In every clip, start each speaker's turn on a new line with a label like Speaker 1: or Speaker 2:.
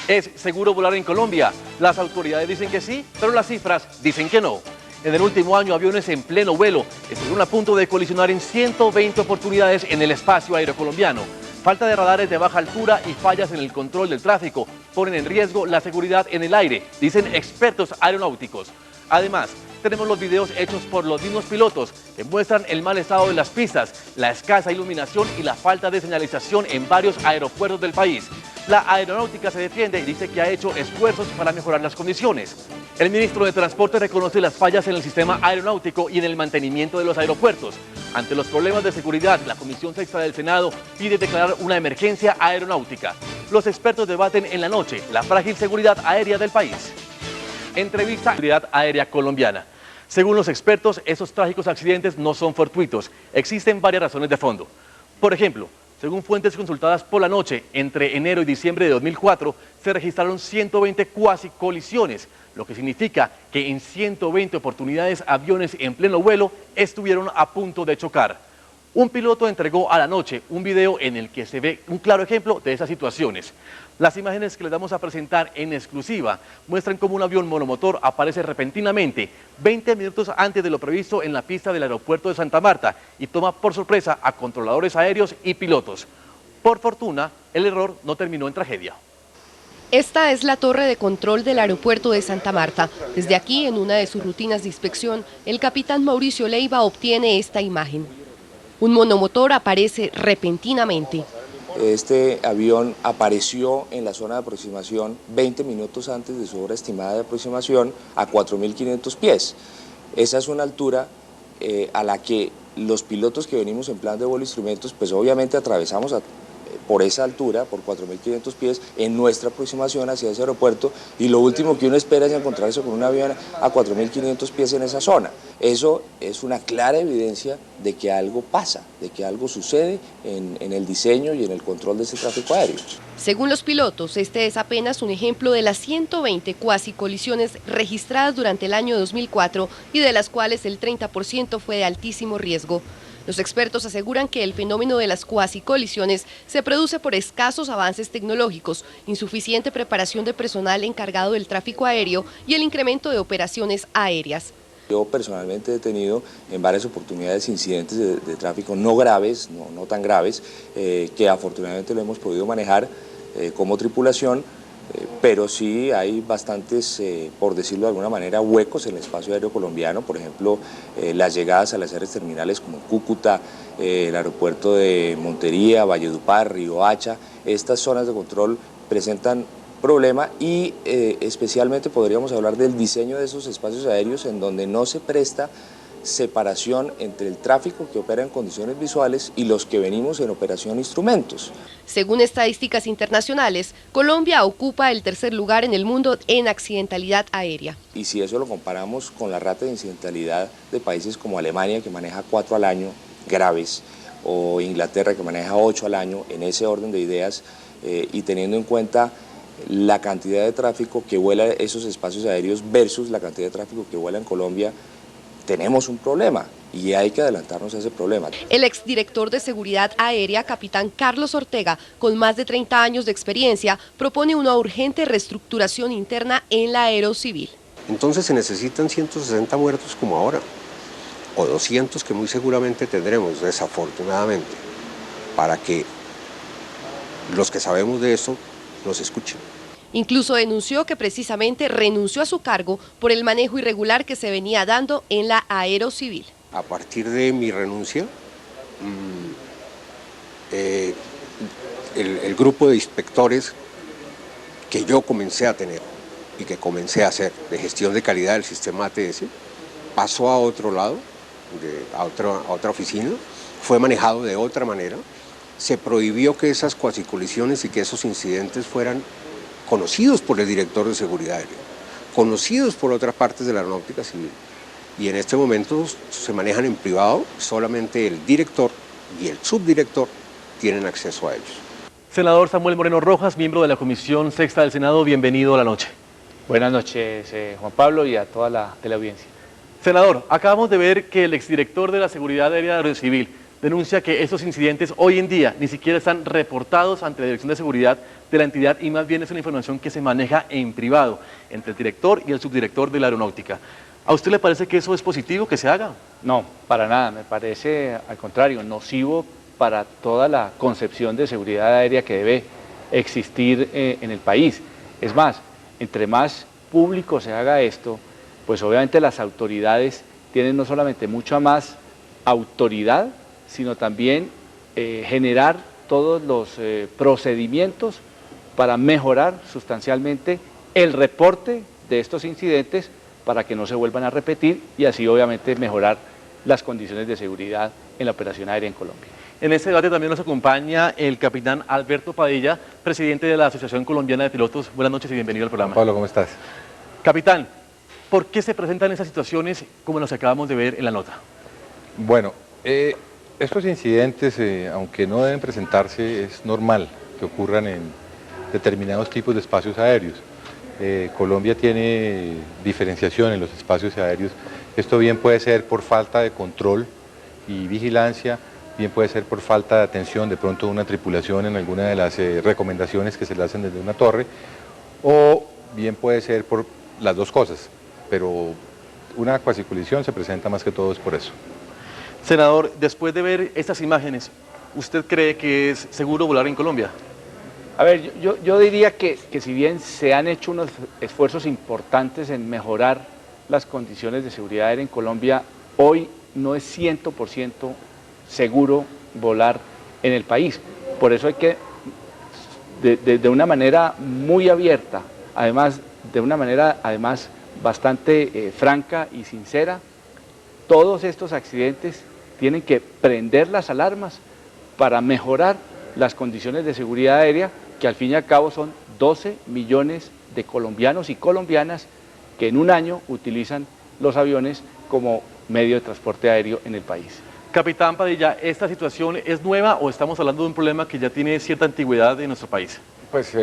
Speaker 1: ¿Es seguro volar en Colombia? Las autoridades dicen que sí, pero las cifras dicen que no. En el último año, aviones en pleno vuelo estuvieron a punto de colisionar en 120 oportunidades en el espacio aéreo colombiano. Falta de radares de baja altura y fallas en el control del tráfico ponen en riesgo la seguridad en el aire, dicen expertos aeronáuticos. Además, tenemos los videos hechos por los mismos pilotos que muestran el mal estado de las pistas, la escasa iluminación y la falta de señalización en varios aeropuertos del país. La aeronáutica se defiende y dice que ha hecho esfuerzos para mejorar las condiciones. El ministro de Transporte reconoce las fallas en el sistema aeronáutico y en el mantenimiento de los aeropuertos. Ante los problemas de seguridad, la Comisión Sexta del Senado pide declarar una emergencia aeronáutica. Los expertos debaten en la noche la frágil seguridad aérea del país. Entrevista a la seguridad aérea colombiana. Según los expertos, esos trágicos accidentes no son fortuitos. Existen varias razones de fondo. Por ejemplo, según fuentes consultadas por la noche, entre enero y diciembre de 2004, se registraron 120 cuasi colisiones, lo que significa que en 120 oportunidades aviones en pleno vuelo estuvieron a punto de chocar. Un piloto entregó a la noche un video en el que se ve un claro ejemplo de esas situaciones. Las imágenes que les vamos a presentar en exclusiva muestran cómo un avión monomotor aparece repentinamente 20 minutos antes de lo previsto en la pista del aeropuerto de Santa Marta y toma por sorpresa a controladores aéreos y pilotos. Por fortuna, el error no terminó en tragedia.
Speaker 2: Esta es la torre de control del aeropuerto de Santa Marta. Desde aquí, en una de sus rutinas de inspección, el capitán Mauricio Leiva obtiene esta imagen. Un monomotor aparece repentinamente.
Speaker 3: Este avión apareció en la zona de aproximación 20 minutos antes de su hora estimada de aproximación a 4.500 pies. Esa es una altura a la que los pilotos que venimos en plan de vuelo instrumentos, pues obviamente atravesamos por esa altura, por 4.500 pies, en nuestra aproximación hacia ese aeropuerto, y lo último que uno espera es encontrarse con un avión a 4.500 pies en esa zona. Eso es una clara evidencia de que algo pasa, de que algo sucede en el diseño y en el control de ese tráfico aéreo.
Speaker 2: Según los pilotos, este es apenas un ejemplo de las 120 cuasi colisiones registradas durante el año 2004 y de las cuales el 30% fue de altísimo riesgo. Los expertos aseguran que el fenómeno de las cuasi colisiones se produce por escasos avances tecnológicos, insuficiente preparación de personal encargado del tráfico aéreo y el incremento de operaciones aéreas.
Speaker 3: Yo personalmente he tenido en varias oportunidades incidentes de tráfico no graves, no tan graves, que afortunadamente lo hemos podido manejar como tripulación, pero sí hay bastantes, por decirlo de alguna manera, huecos en el espacio aéreo colombiano. Por ejemplo, las llegadas a las áreas terminales como Cúcuta, el aeropuerto de Montería, Valledupar, Riohacha. Estas zonas de control presentan problema y especialmente podríamos hablar del diseño de esos espacios aéreos en donde no se presta separación entre el tráfico que opera en condiciones visuales y los que venimos en operación instrumentos.
Speaker 2: Según estadísticas internacionales, Colombia ocupa el tercer lugar en el mundo en accidentalidad aérea.
Speaker 3: Y si eso lo comparamos con la rata de incidentalidad de países como Alemania, que maneja 4 al año graves, o Inglaterra, que maneja 8 al año, en ese orden de ideas, y teniendo en cuenta la cantidad de tráfico que vuela esos espacios aéreos versus la cantidad de tráfico que vuela en Colombia, tenemos un problema y hay que adelantarnos a ese problema.
Speaker 2: El exdirector de Seguridad Aérea, capitán Carlos Ortega, con más de 30 años de experiencia, propone una urgente reestructuración interna en la aerocivil.
Speaker 4: Entonces se necesitan 160 muertos como ahora, o 200 que muy seguramente tendremos, desafortunadamente, para que los que sabemos de eso nos escuchen.
Speaker 2: Incluso denunció que precisamente renunció a su cargo por el manejo irregular que se venía dando en la aerocivil.
Speaker 4: A partir de mi renuncia, el grupo de inspectores que yo comencé a tener y que comencé a hacer de gestión de calidad del sistema ATS, pasó a otro lado, a otra oficina, fue manejado de otra manera, se prohibió que esas cuasicolisiones y que esos incidentes fueran conocidos por el director de seguridad aérea, conocidos por otras partes de la aeronáutica civil. Y en este momento se manejan en privado, solamente el director y el subdirector tienen acceso a ellos.
Speaker 1: Senador Samuel Moreno Rojas, miembro de la Comisión Sexta del Senado, bienvenido a la noche.
Speaker 5: Buenas noches, Juan Pablo, y a toda la teleaudiencia.
Speaker 1: Senador, acabamos de ver que el exdirector de la Seguridad Aérea Civil denuncia que estos incidentes hoy en día ni siquiera están reportados ante la Dirección de Seguridad de la entidad y más bien es una información que se maneja en privado entre el director y el subdirector de la aeronáutica. ¿A usted le parece que eso es positivo, que se haga?
Speaker 5: No, para nada, me parece al contrario, nocivo para toda la concepción de seguridad aérea que debe existir en el país. Es más, entre más público se haga esto, pues obviamente las autoridades tienen no solamente mucha más autoridad, sino también generar todos los procedimientos para mejorar sustancialmente el reporte de estos incidentes para que no se vuelvan a repetir y así obviamente mejorar las condiciones de seguridad en la operación aérea en Colombia.
Speaker 1: En este debate también nos acompaña el capitán Alberto Padilla, presidente de la Asociación Colombiana de Pilotos. Buenas noches y bienvenido al programa.
Speaker 6: Pablo, ¿cómo estás?
Speaker 1: Capitán, ¿por qué se presentan esas situaciones como las acabamos de ver en la nota?
Speaker 6: Bueno, estos incidentes, aunque no deben presentarse, es normal que ocurran en determinados tipos de espacios aéreos. Colombia tiene diferenciación en los espacios aéreos. Esto bien puede ser por falta de control y vigilancia, bien puede ser por falta de atención de pronto de una tripulación en alguna de las recomendaciones que se le hacen desde una torre, o bien puede ser por las dos cosas, pero una cuasicolisión se presenta más que todo es por eso.
Speaker 1: Senador, después de ver estas imágenes, ¿usted cree que es seguro volar en Colombia?
Speaker 5: A ver, yo diría que si bien se han hecho unos esfuerzos importantes en mejorar las condiciones de seguridad aérea en Colombia, hoy no es 100% seguro volar en el país. Por eso hay que, de una manera muy abierta, además de una manera bastante franca y sincera, todos estos accidentes tienen que prender las alarmas para mejorar las condiciones de seguridad aérea, que al fin y al cabo son 12 millones de colombianos y colombianas que en un año utilizan los aviones como medio de transporte aéreo en el país.
Speaker 1: Capitán Padilla, ¿esta situación es nueva o estamos hablando de un problema que ya tiene cierta antigüedad en nuestro país?
Speaker 6: Pues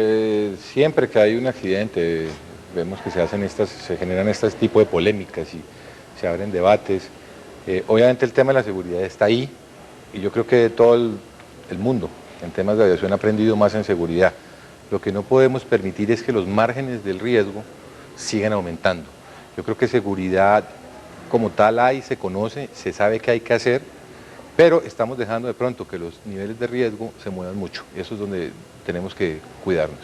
Speaker 6: siempre que hay un accidente, vemos que se generan este tipo de polémicas y se abren debates. Obviamente el tema de la seguridad está ahí y yo creo que todo el mundo en temas de aviación ha aprendido más en seguridad. Lo que no podemos permitir es que los márgenes del riesgo sigan aumentando. Yo creo que seguridad como tal hay, se conoce, se sabe qué hay que hacer, pero estamos dejando de pronto que los niveles de riesgo se muevan mucho y eso es donde tenemos que cuidarnos.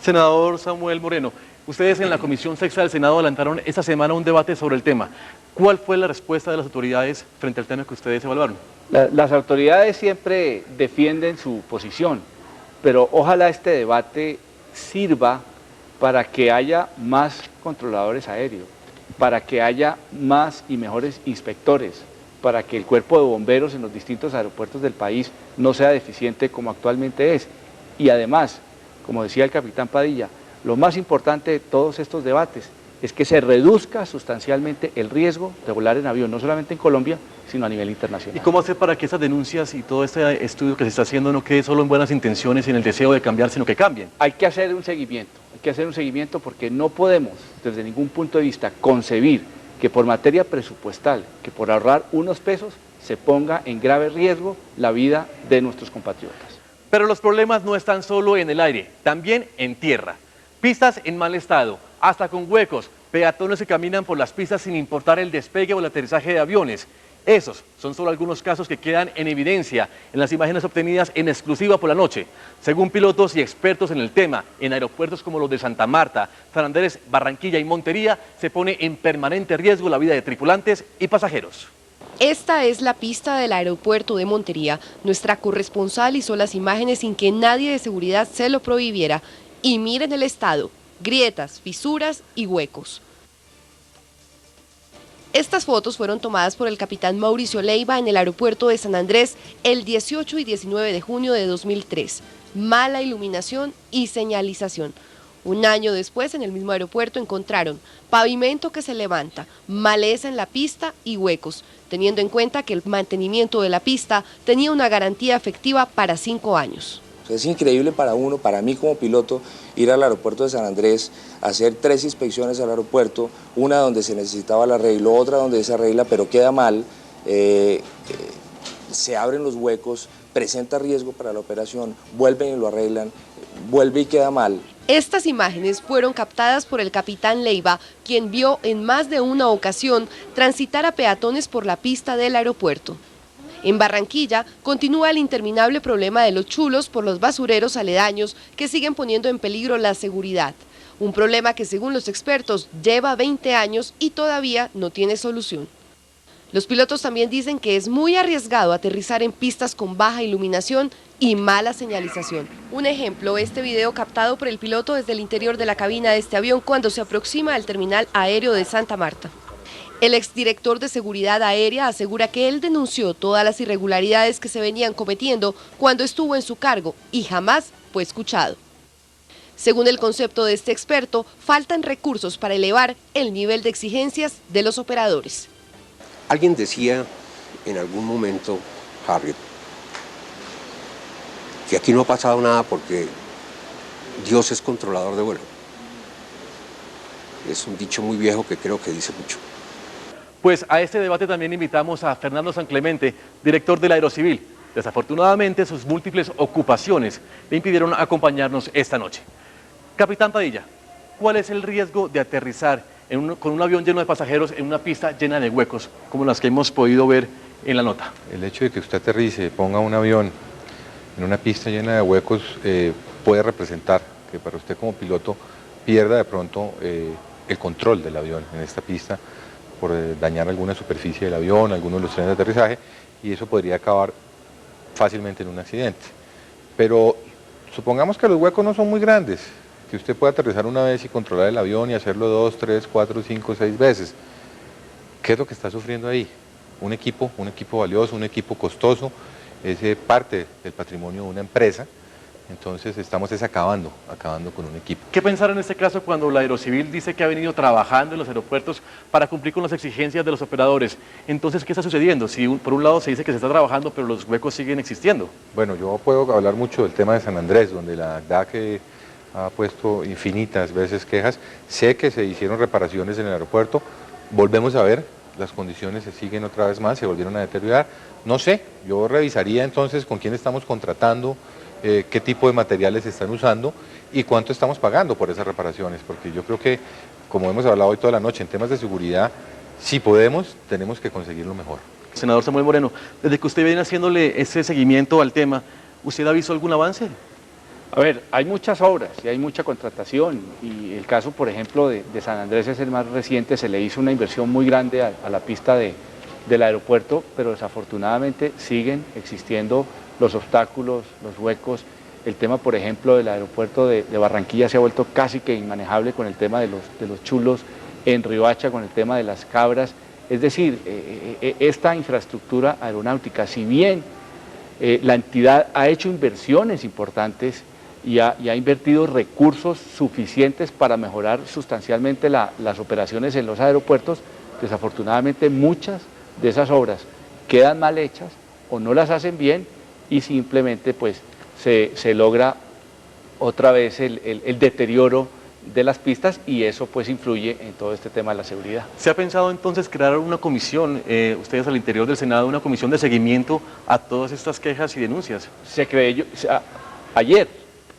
Speaker 1: Senador Samuel Moreno, ustedes en la Comisión Sexta del Senado adelantaron esta semana un debate sobre el tema. ¿Cuál fue la respuesta de las autoridades frente al tema que ustedes evaluaron?
Speaker 5: Las autoridades siempre defienden su posición, pero ojalá este debate sirva para que haya más controladores aéreos, para que haya más y mejores inspectores, para que el cuerpo de bomberos en los distintos aeropuertos del país no sea deficiente como actualmente es. Y además, como decía el capitán Padilla, lo más importante de todos estos debates es que se reduzca sustancialmente el riesgo de volar en avión, no solamente en Colombia, sino a nivel internacional.
Speaker 1: ¿Y cómo hacer para que esas denuncias y todo este estudio que se está haciendo no quede solo en buenas intenciones y en el deseo de cambiar, sino que cambien?
Speaker 5: Hay que hacer un seguimiento porque no podemos, desde ningún punto de vista, concebir que por materia presupuestal, que por ahorrar unos pesos, se ponga en grave riesgo la vida de nuestros compatriotas.
Speaker 1: Pero los problemas no están solo en el aire, también en tierra. Pistas en mal estado, hasta con huecos, peatones que caminan por las pistas sin importar el despegue o el aterrizaje de aviones. Esos son solo algunos casos que quedan en evidencia en las imágenes obtenidas en exclusiva por la noche. Según pilotos y expertos en el tema, en aeropuertos como los de Santa Marta, San Andrés, Barranquilla y Montería, se pone en permanente riesgo la vida de tripulantes y pasajeros.
Speaker 2: Esta es la pista del aeropuerto de Montería. Nuestra corresponsal hizo las imágenes sin que nadie de seguridad se lo prohibiera. Y miren el estado, grietas, fisuras y huecos. Estas fotos fueron tomadas por el capitán Mauricio Leiva en el aeropuerto de San Andrés el 18 y 19 de junio de 2003. Mala iluminación y señalización. Un año después, en el mismo aeropuerto, encontraron pavimento que se levanta, maleza en la pista y huecos, teniendo en cuenta que el mantenimiento de la pista tenía una garantía efectiva para 5 años.
Speaker 3: Es increíble para mí como piloto, ir al aeropuerto de San Andrés, hacer 3 inspecciones al aeropuerto, una donde se necesitaba el arreglo, otra donde se arregla pero queda mal, se abren los huecos, presenta riesgo para la operación, vuelven y lo arreglan, vuelve y queda mal.
Speaker 2: Estas imágenes fueron captadas por el capitán Leiva, quien vio en más de una ocasión transitar a peatones por la pista del aeropuerto. En Barranquilla continúa el interminable problema de los chulos por los basureros aledaños que siguen poniendo en peligro la seguridad. Un problema que, según los expertos, lleva 20 años y todavía no tiene solución. Los pilotos también dicen que es muy arriesgado aterrizar en pistas con baja iluminación y mala señalización. Un ejemplo, este video captado por el piloto desde el interior de la cabina de este avión cuando se aproxima al terminal aéreo de Santa Marta. El exdirector de Seguridad Aérea asegura que él denunció todas las irregularidades que se venían cometiendo cuando estuvo en su cargo y jamás fue escuchado. Según el concepto de este experto, faltan recursos para elevar el nivel de exigencias de los operadores.
Speaker 4: Alguien decía en algún momento, Harriet, que aquí no ha pasado nada porque Dios es controlador de vuelo. Es un dicho muy viejo que creo que dice mucho.
Speaker 1: Pues a este debate también invitamos a Fernando San Clemente, director del Aerocivil. Desafortunadamente, sus múltiples ocupaciones le impidieron acompañarnos esta noche. Capitán Padilla, ¿cuál es el riesgo de aterrizar con un avión lleno de pasajeros en una pista llena de huecos, como las que hemos podido ver en la nota?
Speaker 6: El hecho de que usted aterrice, ponga un avión en una pista llena de huecos, puede representar que para usted como piloto pierda de pronto el control del avión en esta pista por dañar alguna superficie del avión, algunos de los trenes de aterrizaje, y eso podría acabar fácilmente en un accidente. Pero supongamos que los huecos no son muy grandes, que usted pueda aterrizar una vez y controlar el avión y hacerlo 2, 3, 4, 5, 6 veces. ¿Qué es lo que está sufriendo ahí? Un equipo valioso, un equipo costoso, es parte del patrimonio de una empresa. Entonces estamos acabando con un equipo.
Speaker 1: ¿Qué pensar en este caso cuando la Aerocivil dice que ha venido trabajando en los aeropuertos para cumplir con las exigencias de los operadores? Entonces, ¿qué está sucediendo? Si por un lado se dice que se está trabajando, pero los huecos siguen existiendo.
Speaker 6: Bueno, yo puedo hablar mucho del tema de San Andrés, donde la DAC ha puesto infinitas veces quejas. Sé que se hicieron reparaciones en el aeropuerto, volvemos a ver, las condiciones se siguen otra vez más, se volvieron a deteriorar. No sé, yo revisaría entonces con quién estamos contratando, qué tipo de materiales están usando y cuánto estamos pagando por esas reparaciones, porque yo creo que, como hemos hablado hoy toda la noche, en temas de seguridad, si podemos, tenemos que conseguirlo mejor.
Speaker 1: Senador Samuel Moreno, desde que usted viene haciéndole ese seguimiento al tema, ¿usted ha visto algún avance?
Speaker 5: A ver, hay muchas obras y hay mucha contratación, y el caso, por ejemplo, de San Andrés es el más reciente. Se le hizo una inversión muy grande a la pista del aeropuerto, pero desafortunadamente siguen existiendo los obstáculos, los huecos. El tema, por ejemplo, del aeropuerto de Barranquilla se ha vuelto casi que inmanejable con el tema de los chulos, en Riohacha con el tema de las cabras. Es decir, esta infraestructura aeronáutica, si bien la entidad ha hecho inversiones importantes y ha invertido recursos suficientes para mejorar sustancialmente las operaciones en los aeropuertos, desafortunadamente muchas de esas obras quedan mal hechas o no las hacen bien, y simplemente pues se logra otra vez el deterioro de las pistas, y eso pues influye en todo este tema de la seguridad.
Speaker 1: ¿Se ha pensado entonces crear una comisión, ustedes al interior del Senado, una comisión de seguimiento a todas estas quejas y denuncias?
Speaker 5: Ayer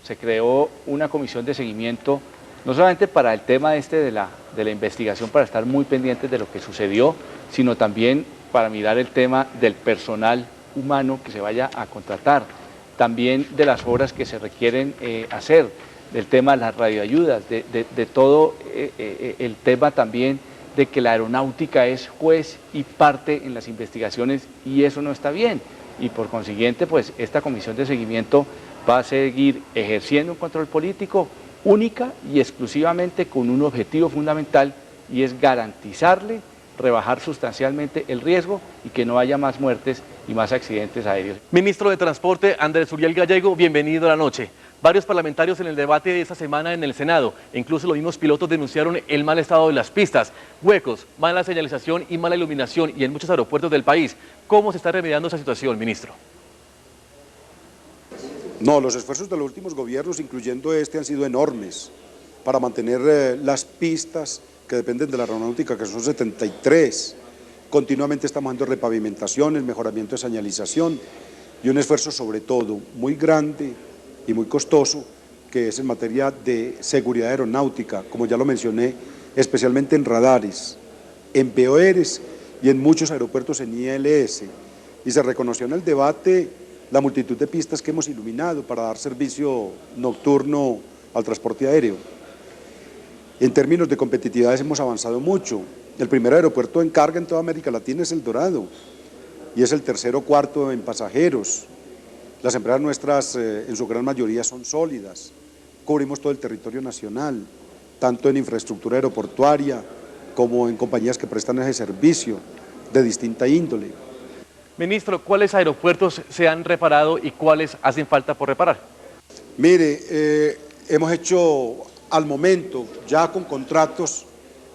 Speaker 5: se creó una comisión de seguimiento, no solamente para el tema de la investigación, para estar muy pendientes de lo que sucedió, sino también para mirar el tema del personal humano que se vaya a contratar, también de las obras que se requieren hacer, del tema de las radioayudas, de todo el tema también de que la aeronáutica es juez y parte en las investigaciones, y eso no está bien, y por consiguiente pues esta comisión de seguimiento va a seguir ejerciendo un control político única y exclusivamente con un objetivo fundamental, y es garantizarle rebajar sustancialmente el riesgo y que no haya más muertes y más accidentes aéreos.
Speaker 1: Ministro de Transporte, Andrés Uriel Gallego, bienvenido a la noche. Varios parlamentarios en el debate de esta semana en el Senado, e incluso los mismos pilotos, denunciaron el mal estado de las pistas, huecos, mala señalización y mala iluminación, y en muchos aeropuertos del país. ¿Cómo se está remediando esa situación, ministro?
Speaker 7: No, los esfuerzos de los últimos gobiernos, incluyendo este, han sido enormes para mantener las pistas que dependen de la aeronáutica, que son 73, continuamente estamos haciendo repavimentaciones, mejoramiento de señalización y un esfuerzo sobre todo muy grande y muy costoso que es en materia de seguridad aeronáutica, como ya lo mencioné, especialmente en radares, en PORs y en muchos aeropuertos en ILS. Y se reconoció en el debate la multitud de pistas que hemos iluminado para dar servicio nocturno al transporte aéreo. En términos de competitividad hemos avanzado mucho. El primer aeropuerto en carga en toda América Latina es El Dorado y es el tercero o cuarto en pasajeros. Las empresas nuestras en su gran mayoría son sólidas, cubrimos todo el territorio nacional, tanto en infraestructura aeroportuaria como en compañías que prestan ese servicio de distinta índole.
Speaker 1: Ministro, ¿cuáles aeropuertos se han reparado y cuáles hacen falta por reparar?
Speaker 7: Mire, hemos hecho al momento, ya con contratos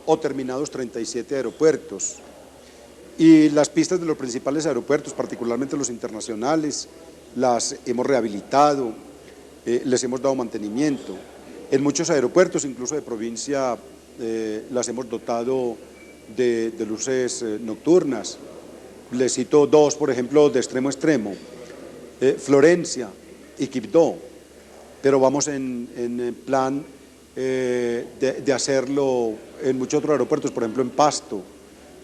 Speaker 7: o terminados 37 aeropuertos y las pistas de los principales aeropuertos, particularmente los internacionales, las hemos rehabilitado, les hemos dado mantenimiento. En muchos aeropuertos, incluso de provincia, las hemos dotado de luces nocturnas. Les cito dos, por ejemplo, de extremo a extremo, Florencia y Quibdó, pero vamos en plan de hacerlo en muchos otros aeropuertos, por ejemplo en Pasto,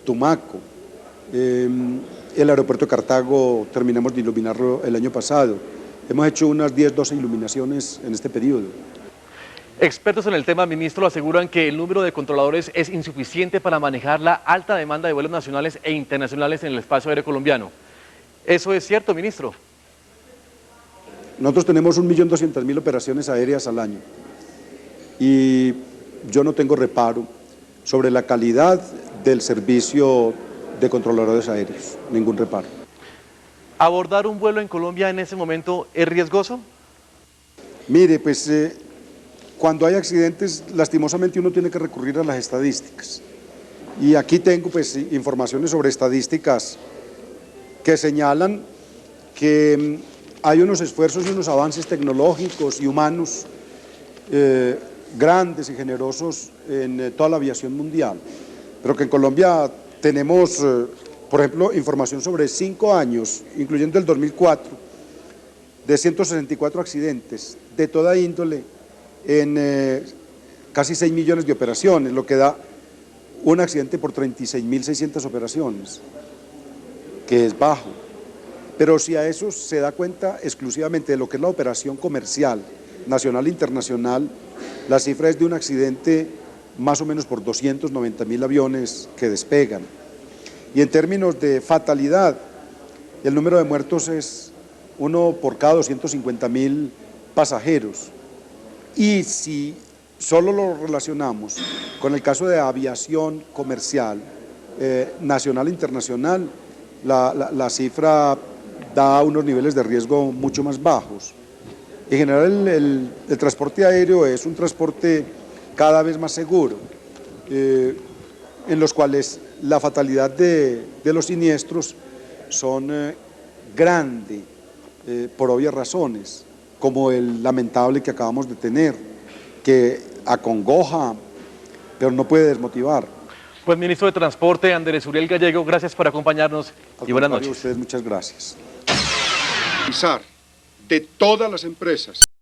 Speaker 7: Tumaco, el aeropuerto de Cartago terminamos de iluminarlo el año pasado. Hemos hecho unas 10, 12 iluminaciones en este periodo.
Speaker 1: Expertos en el tema, ministro, aseguran que el número de controladores es insuficiente para manejar la alta demanda de vuelos nacionales e internacionales en el espacio aéreo colombiano. ¿Eso es cierto, ministro?
Speaker 7: Nosotros tenemos 1.200.000 operaciones aéreas al año y yo no tengo reparo sobre la calidad del servicio de controladores aéreos, ningún reparo.
Speaker 1: ¿Abordar un vuelo en Colombia en ese momento es riesgoso?
Speaker 7: Mire, pues cuando hay accidentes, lastimosamente uno tiene que recurrir a las estadísticas. Y aquí tengo pues informaciones sobre estadísticas que señalan que hay unos esfuerzos y unos avances tecnológicos y humanos grandes y generosos en toda la aviación mundial, pero que en Colombia tenemos, por ejemplo, información sobre 5 años, incluyendo el 2004, de 164 accidentes de toda índole en casi 6 millones de operaciones, lo que da un accidente por 36.600 operaciones, que es bajo. Pero si a eso se da cuenta exclusivamente de lo que es la operación comercial, nacional e internacional, la cifra es de un accidente más o menos por 290.000 aviones que despegan. Y en términos de fatalidad, el número de muertos es 1 por cada 250.000 pasajeros. Y si solo lo relacionamos con el caso de aviación comercial, nacional e internacional, la cifra da unos niveles de riesgo mucho más bajos. En general, el transporte aéreo es un transporte cada vez más seguro, en los cuales la fatalidad de los siniestros son grande, por obvias razones, como el lamentable que acabamos de tener, que acongoja, pero no puede desmotivar.
Speaker 1: Pues ministro de Transporte, Andrés Uriel Gallego, gracias por acompañarnos y buenas noches.
Speaker 7: A ustedes muchas gracias. De todas las empresas